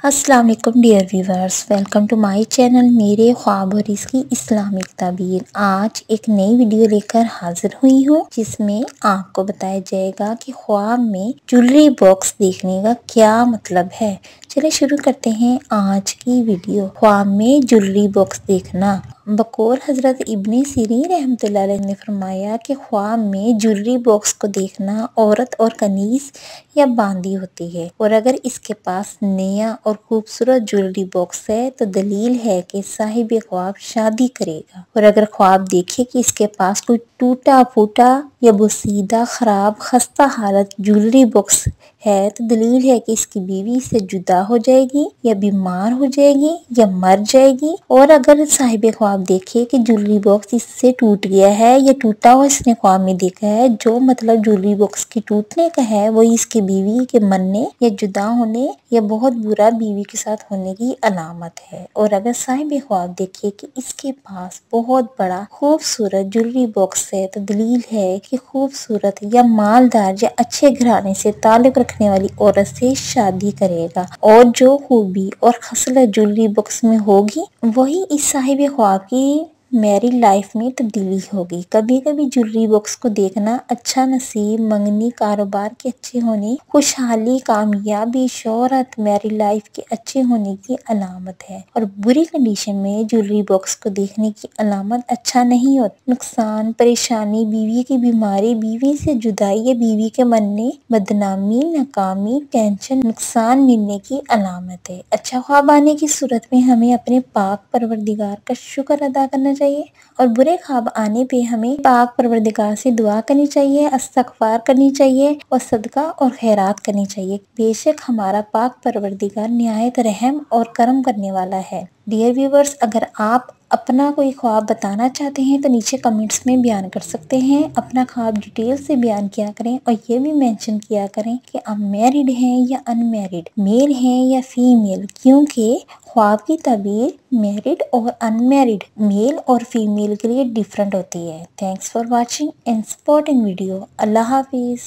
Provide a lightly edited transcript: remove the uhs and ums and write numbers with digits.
अस्सलाम वालेकुम dear viewers, welcome to my channel मेरे ख्वाब और इसकी इस्लामिक ताबीर। आज एक नई वीडियो लेकर हाजिर हुई हूँ जिसमें आपको बताया जाएगा कि ख्वाब में ज्वेलरी बॉक्स देखने का क्या मतलब है। चलिए शुरू करते हैं आज की वीडियो। ख्वाब में ज्वेलरी बॉक्स देखना। बकौल हजरत इब्ने सीरीन रहमतुल्लाह अलैह ने फरमाया कि ख्वाब में ज्वेलरी बॉक्स को देखना औरत और कनीज या बांदी होती है, और अगर इसके पास नया और खूबसूरत ज्वेलरी बॉक्स है तो दलील है कि साहिब ख्वाब शादी करेगा। और अगर ख्वाब देखे कि इसके पास कोई टूटा फूटा या बुसीदा खराब खस्ता हालत ज्वेलरी बॉक्स है तो दलील है कि इसकी बीवी से जुदा हो जाएगी या बीमार हो जाएगी या मर जाएगी। और अगर साहिब ख्वाब देखे कि ज्वेलरी बॉक्स इससे टूट गया है या टूटा हुआ इसने ख्वाब में देखा है, जो मतलब ज्वेलरी बॉक्स के टूटने का है, वो इसकी बीवी के मरने या जुदा होने या बहुत बुरा बीवी के साथ होने की अलामत है। और अगर साहिब ख्वाब देखे कि इसके पास बहुत बड़ा खूबसूरत ज्वेलरी बॉक्स है तो दलील है कि खूबसूरत या मालदार या अच्छे घराने से ताल्लुक रखने वाली औरत से शादी करेगा, और जो खूबी और खसलत ज्वेलरी बॉक्स में होगी वही इस साहिब ख्वाब की मैरिड लाइफ में तब्दीली होगी। कभी कभी ज्वेलरी बॉक्स को देखना अच्छा नसीब, मंगनी, कारोबार के अच्छे होने, खुशहाली, कामयाबी, शोहरत, मैरिड लाइफ के अच्छे होने की अलामत है। और बुरी कंडीशन में ज्वेलरी बॉक्स को देखने की अलामत अच्छा नहीं होती। नुकसान, परेशानी, बीवी की बीमारी, बीवी से जुदाई या बीवी के मरने, बदनामी, नाकामी, टेंशन, नुकसान मिलने की अलामत है। अच्छा ख्वाब आने की सूरत में हमें अपने पाक परवरदिगार का शुक्र अदा करना चाहिए, और बुरे ख्वाब आने पे हमें पाक परवरदिगार से दुआ करनी चाहिए, इस्तगफार करनी चाहिए और सदका और खैरात करनी चाहिए। बेशक हमारा पाक परवरदिगार निहायत रहम और करम करने वाला है। डियर व्यूवर्स, अगर आप अपना कोई ख्वाब बताना चाहते हैं तो नीचे कमेंट्स में बयान कर सकते हैं। अपना ख्वाब डिटेल से बयान किया करें और ये भी मेंशन किया करें कि आप मैरिड हैं या अनमैरिड, मेल हैं या फीमेल, क्योंकि ख्वाब की ताबीर मैरिड और अनमैरिड, मेल और फीमेल के लिए डिफरेंट होती है। Thanks for watching and supporting video. Allah Hafiz.